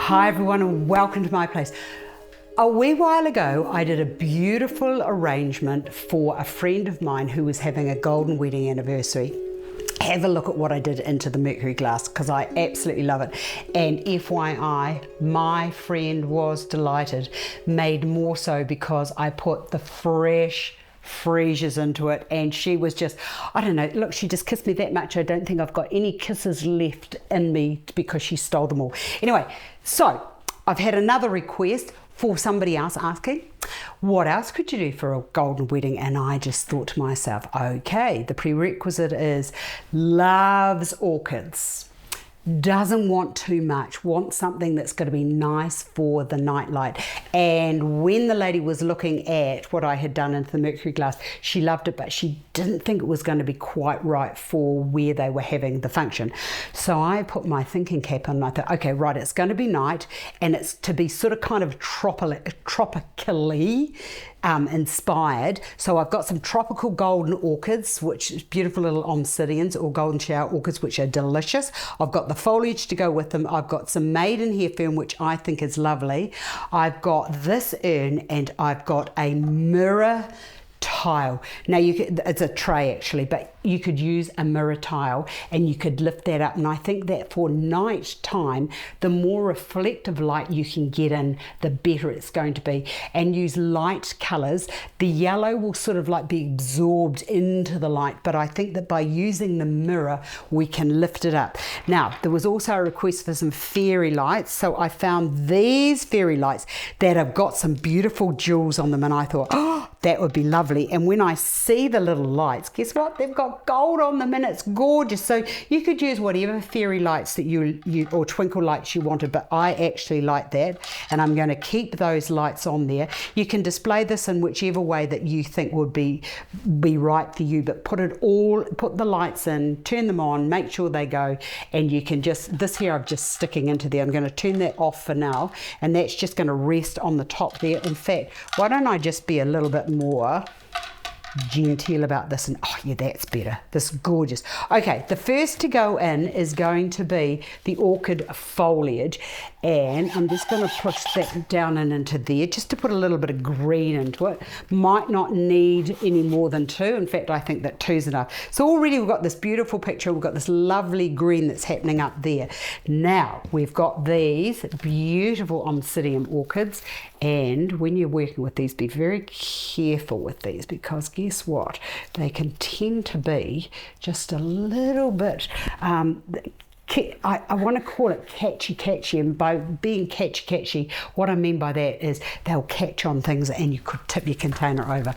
Hi everyone and welcome to my place. A wee while ago I did a beautiful arrangement for a friend of mine who was having a golden wedding anniversary. Have a look at what I did into the mercury glass because I absolutely love it. And FYI, my friend was delighted, made more so because I put the freesias into it, and she was just, I don't know, look, she just kissed me that much. I don't think I've got any kisses left in me because she stole them all. Anyway, so I've had another request for somebody else asking, what else could you do for a golden wedding? And I just thought to myself, okay, the prerequisite is loves orchids. Doesn't want too much, wants something that's going to be nice for the nightlight. And when the lady was looking at what I had done into the mercury glass, she loved it, but she didn't think it was going to be quite right for where they were having the function. So I put my thinking cap on and I thought, okay, right, it's going to be night and it's to be sort of kind of tropically inspired. So I've got some tropical golden orchids, which is beautiful little Oncidesas or golden shower orchids, which are delicious. I've got the foliage to go with them. I've got some maiden hair fern, which I think is lovely. I've got this urn and I've got a mirror tile. Now it's a tray actually, but you could use a mirror tile and you could lift that up, and I think that for night time the more reflective light you can get in, the better it's going to be. And use light colors. The yellow will sort of like be absorbed into the light, but I think that by using the mirror we can lift it up. Now there was also a request for some fairy lights, so I found these fairy lights that have got some beautiful jewels on them, and I thought, oh, that would be lovely. And when I see the little lights, guess what? They've got gold on them and it's gorgeous. So you could use whatever fairy lights that you or twinkle lights you wanted, but I actually like that, and I'm going to keep those lights on there. You can display this in whichever way that you think would be right for you, but put the lights in, turn them on, make sure they go, and you can just, this here I'm just sticking into there. I'm going to turn that off for now, and that's just going to rest on the top there. In fact, why don't I just be a little bit more genteel about this, and oh yeah, that's better. This is gorgeous. Okay, the first to go in is going to be the orchid foliage, and I'm just going to push that down and into there just to put a little bit of green into it. Might not need any more than two. In fact, I think that two's enough. So already we've got this beautiful picture. We've got this lovely green that's happening up there. Now we've got these beautiful Oncidesa orchids, and when you're working with these, be very careful with these, because guess what? They can tend to be just a little bit, I want to call it catchy, and by being catchy, what I mean by that is they'll catch on things and you could tip your container over.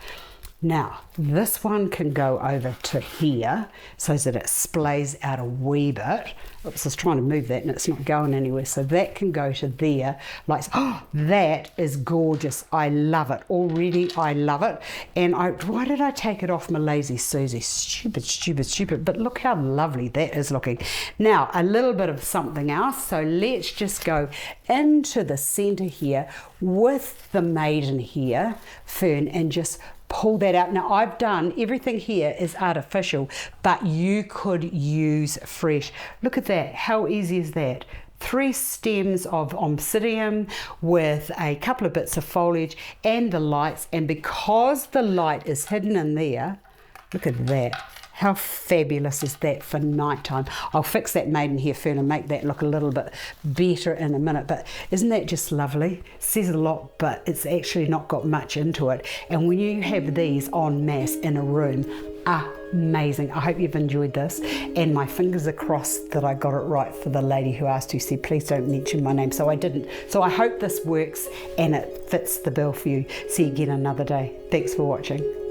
Now, this one can go over to here so that it splays out a wee bit. Oops, I was trying to move that and it's not going anywhere. So that can go to there. Like, oh, that is gorgeous. I love it. Already, I love it. And why did I take it off my lazy Susie? Stupid. But look how lovely that is looking. Now, a little bit of something else. So let's just go into the center here with the maiden hair fern and just pull that out. Now I've done everything here is artificial, but you could use fresh. Look at that, how easy is that? 3 stems of Oncidesa with a couple of bits of foliage and the lights, and because the light is hidden in there, look at that. How fabulous is that for nighttime? I'll fix that maiden hair fern and make that look a little bit better in a minute, but isn't that just lovely? Says a lot, but it's actually not got much into it. And when you have these en masse in a room, amazing. I hope you've enjoyed this, and my fingers are crossed that I got it right for the lady who asked, who said please don't mention my name, so I didn't. So I hope this works and it fits the bill for you. See you again another day. Thanks for watching.